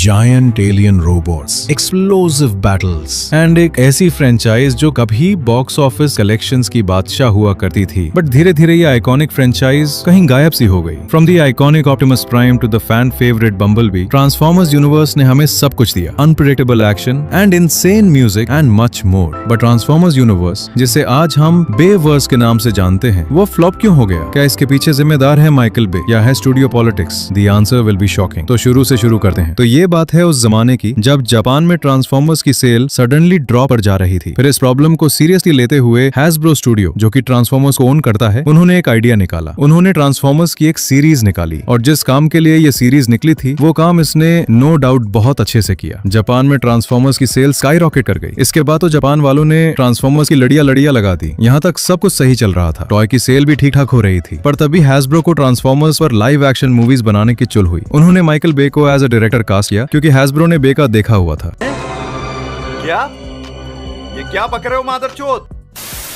Giant alien robots, explosive battles and एक ऐसी franchise जो कभी बॉक्स ऑफिस कलेक्शंस की बादशाह हुआ करती थी, बट धीरे धीरे ये आइकॉनिक फ्रेंचाइज कहीं गायब सी हो गई। From the iconic Optimus Prime to the fan favourite Bumblebee, Transformers universe ने हमें सब कुछ दिया, unpredictable action and insane music and much more. But Transformers universe, जिसे आज हम बेवर्स के नाम से जानते हैं, वो फ्लॉप क्यों हो गया? क्या इसके पीछे जिम्मेदार है माइकल बे या है studio politics? The answer will be shocking. तो शुरू से शुरू करते हैं। तो ये बात है उस जमाने की जब जापान में ट्रांसफॉर्मर्स की सेल सडनली ड्रॉप पर जा रही थी। फिर इस प्रॉब्लम को सीरियसली लेते हुए हैसब्रो स्टूडियो, जो कि ट्रांसफॉर्मर्स को ओन करता है, उन्होंने एक आइडिया निकाला। उन्होंने ट्रांसफॉर्मर्स की एक सीरीज निकाली और जिस काम के लिए ये सीरीज निकली थी वो काम इसने नो डाउट बहुत अच्छे से किया। जापान में ट्रांसफॉर्मर्स की सेल स्काई रॉकेट कर गई। इसके बाद तो जापान वालों ने ट्रांसफॉर्मर्स की लड़ियां लगा दी। यहाँ तक सब कुछ सही चल रहा था, टॉय की सेल भी ठीक ठाक हो रही थी। पर तभी हैसब्रो को ट्रांसफॉर्मर्स पर लाइव एक्शन मूवीज बनाने की चुल हुई। उन्होंने माइकल बे को एज अ डायरेक्टर कास्ट किया क्योंकि हैसब्रो ने बे का देखा हुआ था। क्या? ये क्या बक रहे हो मादरचोद?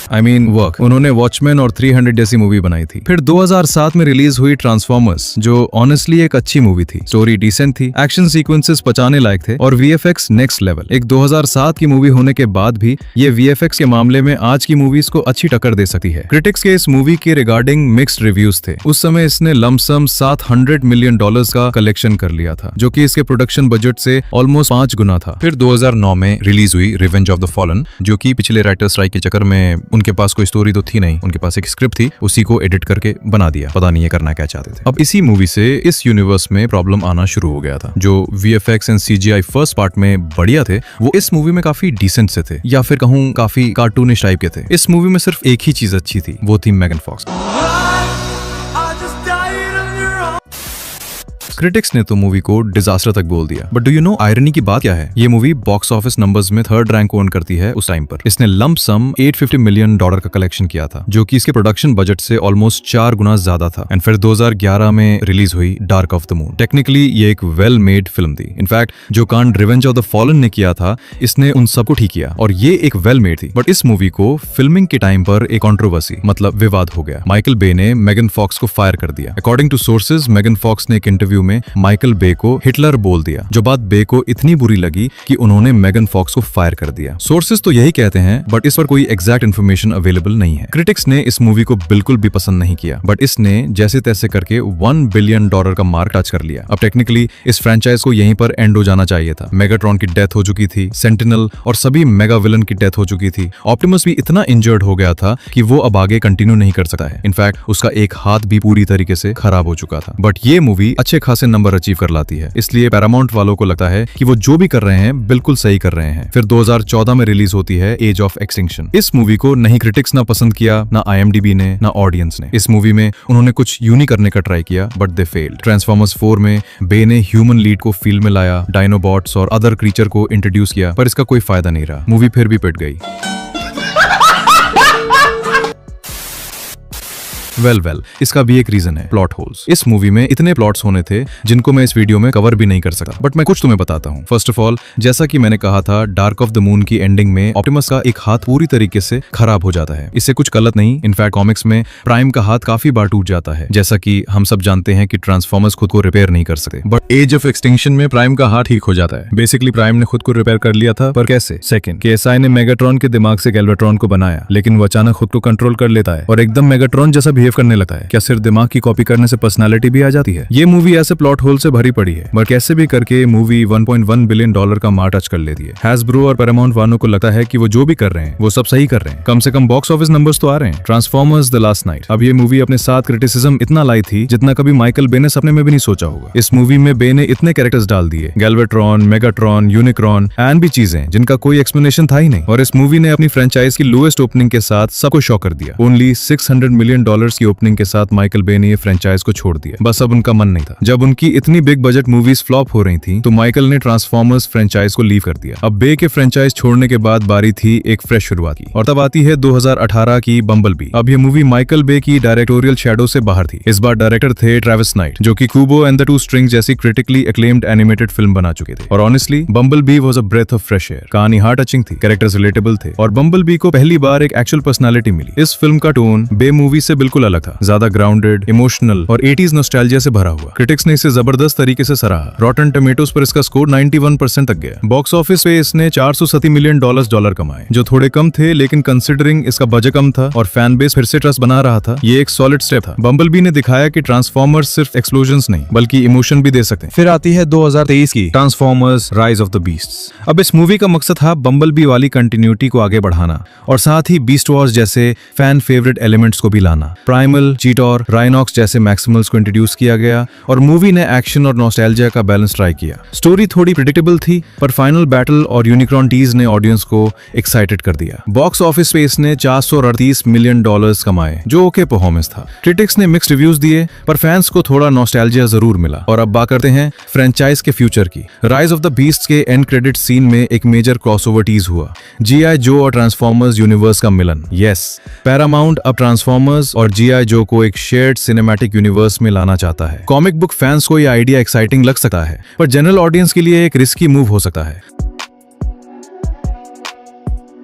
वर्क। उन्होंने वॉचमैन और 300 जैसी मूवी बनाई थी। फिर 2007 में रिलीज हुई ट्रांसफॉर्मर्स, जो ऑनेस्टली एक अच्छी मूवी थी। स्टोरी डिसेंट थी, एक्शन सीक्वेंसेस पचाने लायक थे और वीएफएक्स नेक्स्ट लेवल। एक 2007 की मूवी होने के बाद भी ये वीएफएक्स के मामले में आज की मूवीज को अच्छी टक्कर दे सकती है। क्रिटिक्स के इस मूवी के रिगार्डिंग मिक्स्ड रिव्यूज थे। उस समय इसने लमसम $700 मिलियन का कलेक्शन कर लिया था, जो कि इसके प्रोडक्शन बजट से ऑलमोस्ट 5 गुना था। फिर 2009 में रिलीज हुई रिवेंज ऑफ द फॉलन, जो कि पिछले राइटर स्ट्राइक के चक्कर में उनके पास कोई स्टोरी तो थी नहीं, उनके पास एक स्क्रिप्ट थी, उसी को एडिट करके बना दिया। पता नहीं ये करना क्या चाहते थे। अब इसी मूवी से इस यूनिवर्स में प्रॉब्लम आना शुरू हो गया था। जो VFX and CGI first part में बढ़िया थे, वो इस मूवी में काफी डिसेंट से थे, या फिर कहूं काफी कार्टूनिश टाइप के थे। इस मूवी में सिर्फ एक ही चीज अच्छी थी, वो थी मेगन फॉक्स। क्रिटिक्स ने तो मूवी को डिजास्टर तक बोल दिया, but do you know irony की बात क्या है? ये मूवी बॉक्स ऑफिस नंबर्स में 3rd रैंक ओन करती है उस टाइम पर। इसने लंप सम $850 मिलियन का कलेक्शन किया था, जो कि इसके प्रोडक्शन बजट से ऑलमोस्ट 4 गुना ज्यादा था। एंड फिर 2011 में रिलीज हुई dark of the moon. Technically ये एक वेल मेड फिल्म थी। इनफैक्ट जो कांड रिवेंज ऑफ द फॉलन ने किया था, इसने उन सबको ठीक किया और ये एक वेल मेड थी। बट इस मूवी को फिल्मिंग के टाइम पर एक कंट्रोवर्सी, मतलब विवाद हो गया। माइकल बे ने मेगन फॉक्स को फायर कर दिया। According to sources, Megan Fox ने एक इंटरव्यू में माइकल बे को हिटलर बोल दिया, जो बात बे को इतनी बुरी लगी कि उन्होंने मेगन फॉक्स को फायर कर दिया। सोर्सेज तो यही कहते हैं, बट इस पर कोई एग्जैक्ट इन्फॉर्मेशन अवेलेबल नहीं है। क्रिटिक्स ने इस मूवी को बिल्कुल भी पसंद नहीं किया, बट इसने जैसे तैसे करके $1 बिलियन का मार्क टच कर लिया। अब टेक्निकली इस फ्रेंचाइज को यहीं पर एंड हो जाना चाहिए था। मेगाट्रॉन की डेथ हो चुकी थी, सेंटिनल और सभी मेगा विलन की डेथ हो चुकी थी। ऑप्टिमस भी इतना इंजर्ड हो गया था कि वो अब आगे कंटिन्यू नहीं कर सकता है। इनफैक्ट उसका एक हाथ भी पूरी तरीके से खराब हो चुका था। बट ये मूवी अच्छे खासे नंबर अचीव कर लाती है, इसलिए पैरामाउंट वालों को लगता है कि वो जो भी कर रहे हैं बिल्कुल सही कर रहे हैं। फिर 2014 में रिलीज होती है एज ऑफ एक्सटिंक्शन। इस मूवी को नहीं क्रिटिक्स ना पसंद किया, ना IMDb ने, ना ऑडियंस ने। इस मूवी में उन्होंने कुछ यूनिक करने का ट्राई किया, बट दे फेल्ड। ट्रांसफॉर्मर्स 4 में बे ने ह्यूमन लीड को फील्ड में लाया, डायनोबॉट्स और अदर क्रीचर को इंट्रोड्यूस किया, पर इसका कोई फायदा नहीं रहा। मूवी फिर भी पिट गई। वेल, इसका भी एक रीजन है, प्लॉट होल्स। इस मूवी में इतने प्लॉट्स होने थे जिनको मैं इस वीडियो में कवर भी नहीं कर सकता, बट मैं कुछ तुम्हें बताता हूँ। फर्स्ट ऑफ ऑल, जैसा कि मैंने कहा था, डार्क ऑफ द मून की एंडिंग में ऑप्टिमस का एक हाथ पूरी तरीके से खराब हो जाता है। इससे कुछ गलत नहीं। इनफैक्ट कॉमिक्स में प्राइम का हाथ काफी बार टूट जाता है। जैसा कि हम सब जानते हैं कि ट्रांसफॉर्मर्स खुद को रिपेयर नहीं कर सकते, बट एज ऑफ एक्सटिंक्शन में प्राइम का हाथ ठीक हो जाता है। बेसिकली प्राइम ने खुद को रिपेयर कर लिया था, पर कैसे? सेकंड, KSI ने मेगाट्रॉन के दिमाग से गैल्वेट्रॉन को बनाया, लेकिन वो अचानक खुद को कंट्रोल कर लेता है और एकदम मेगाट्रॉन जैसा बिहेव करने लगता है। क्या सिर्फ दिमाग की कॉपी करने से पर्सनालिटी भी आ जाती है? ये मूवी ऐसे प्लॉट होल से भरी पड़ी है, बट कैसे भी करके मूवी $1.1 बिलियन का मार्क टच कर लेती है। हैसब्रो और पैरामाउंट वालों को लगता है कि वो जो भी कर रहे हैं वो सब सही कर रहे हैं। कम से कम बॉक्स ऑफिस नंबर्स तो आ रहे हैं। ट्रांसफॉर्मर्स द लास्ट नाइट, अब ये मूवी अपने साथ क्रिटिसिज्म इतना लाई थी जितना कभी माइकल बे ने सपने में भी नहीं सोचा होगा। इस मूवी में बे ने इतने कैरेक्टर्स डाल दिए, गैल्वेट्रॉन, मेगाट्रॉन, यूनिक्रॉन एंड भी चीजें जिनका कोई एक्सप्लेनेशन था ही नहीं। और इस मूवी ने अपनी फ्रेंचाइज की लोएस्ट ओपनिंग के साथ सबको शॉक कर दिया। ओनली $600 मिलियन की ओपनिंग के साथ माइकल बे ने ये फ्रेंचाइज को छोड़ दिया। बस अब उनका मन नहीं था। जब उनकी इतनी बिग बजट मूवीज फ्लॉप हो रही थी, तो माइकल ने ट्रांसफॉर्मर्स फ्रेंचाइज को लीव कर दिया। अब बे के फ्रेंचाइज छोड़ने के बाद बारी थी एक फ्रेश शुरुआत की, और तब आती है 2018 की बम्बलबी। अब ये मूवी माइकल बे की डायरेक्टोरियल शैडो से बाहर थी। इस बार डायरेक्टर थे ट्रेविस नाइट, जो कि Kubo and the Two Strings जैसी क्रिटिकली एक्लेम्ड एनिमेटेड फिल्म बना चुके थे। और honestly Bumblebee was a breath of fresh air. कहानी हार्ट टचिंग थी, कैरेक्टर्स रिलेटेबल थे, और बम्बलबी को पहली बार एक एक्चुअल पर्सनालिटी मिली। इस फिल्म का टोन बे मूवी से बिल्कुल अलग था, ज्यादा ग्राउंडेड, इमोशनल और 80s नॉस्टैल्जिया से भरा हुआ। क्रिटिक्स ने इसे जबरदस्त तरीके से सराहा। रॉटन टमेटोज पर इसका स्कोर 91% तक गया। बॉक्स ऑफिस पे इसने $430 मिलियन कमाए, जो थोड़े कम थे, लेकिन कंसिडरिंग इसका बजट कम था और फैन बेस फिर से ट्रस्ट बना रहा था, ये एक सॉलिड स्टेप था। बम्बलबी ने दिखाया कि ट्रांसफॉर्मर्स सिर्फ एक्सप्लोजंस नहीं बल्कि इमोशन भी दे सकते हैं। फिर आती है 2023 की transformers rise of the beasts. अब इस मूवी का मकसद था बम्बलबी वाली कंटिन्यूटी को आगे बढ़ाना और साथ ही बीस्ट वॉर्स जैसे फैन फेवरेट एलिमेंट्स को भी लाना। प्राइमल, चीटोर, राइनॉक्स जैसे मैक्सिमल्स को इंट्रोड्यूस किया गया और मूवी ने एक्शन और नॉस्टैल्जिया का बैलेंस ट्राई किया। स्टोरी थोड़ी प्रेडिक्टेबल थी, पर फाइनल बैटल और यूनिक्रॉन टीज ने ऑडियंस को एक्साइटेड कर दिया। बॉक्स ऑफिस पे इसने $438 मिलियन कमाए, जो ओके परफॉर्मेंस था। क्रिटिक्स ने मिक्स्ड रिव्यूज दिए, पर फैंस को थोड़ा नॉस्टैल्जिया जरूर मिला। और अब बात करते हैं फ्रेंचाइज के फ्यूचर की। राइज ऑफ द बीस्ट के एंड क्रेडिट सीन में एक मेजर क्रॉसओवर टीज हुआ, जीआई जो और ट्रांसफॉर्मर्स यूनिवर्स का मिलन। यस, पैरामाउंट अब ट्रांसफॉर्मर्स और जीआई जो को एक शेयर्ड सिनेमैटिक यूनिवर्स में लाना चाहता है। कॉमिक बुक फैंस को यह आइडिया एक्साइटिंग लग सकता है, पर जनरल ऑडियंस के लिए एक रिस्की मूव हो सकता है।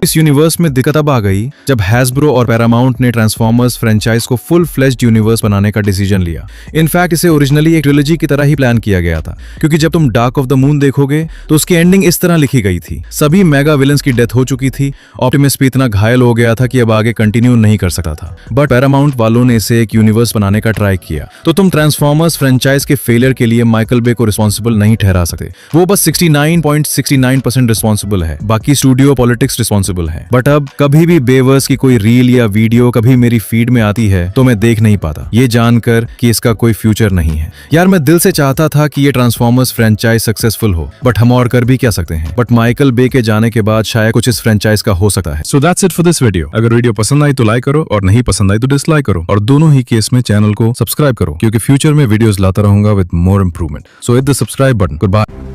इस यूनिवर्स में दिक्कत अब आ गई जब हैस्ब्रो और पैरामाउंट ने ट्रांसफॉर्मर्स फ्रेंचाइज को फुल फ्लेश्ड यूनिवर्स बनाने का डिसीजन लिया। इनफैक्ट इसे ओरिजिनली एक ट्रिलॉजी की तरह ही प्लान किया गया था, क्योंकि जब तुम डार्क ऑफ द मून देखोगे तो उसकी एंडिंग इस तरह लिखी गई थी। सभी मेगा विलन्स की डेथ हो चुकी थी, ऑप्टिमस भी इतना घायल हो गया था कि अब आगे कंटिन्यू नहीं कर सकता था। बट पैरामाउंट वालों ने इसे एक यूनिवर्स बनाने का ट्राई किया, तो तुम ट्रांसफॉर्मर्स फ्रेंचाइज के फेलियर के लिए माइकल बे को रिस्पॉन्सिबल नहीं ठहरा सकते। वो बस 69.69% रिस्पॉन्सिबल है, बाकी स्टूडियो पॉलिटिक्स रिस्पॉन्सिबल है। बट अब कभी भी बेवर्स की कोई रील या वीडियो कभी मेरी फीड में आती है तो मैं देख नहीं पाता, ये जानकर कि इसका कोई फ्यूचर नहीं है। यार मैं दिल से चाहता था कि ये ट्रांसफॉर्मर्स फ्रेंचाइज सक्सेसफुल हो, बट हम और कर भी क्या सकते हैं। बट माइकल बे के जाने के बाद शायद कुछ इस फ्रेंचाइज का हो सकता है। So that's it for this video. अगर वीडियो पसंद आई तो लाइक करो और नहीं पसंद आई तो डिसलाइक करो, और दोनों ही केस में चैनल को सब्सक्राइब करो, क्योंकि फ्यूचर में वीडियोस लाता रहूंगा with more improvement. So hit the subscribe button. Good bye.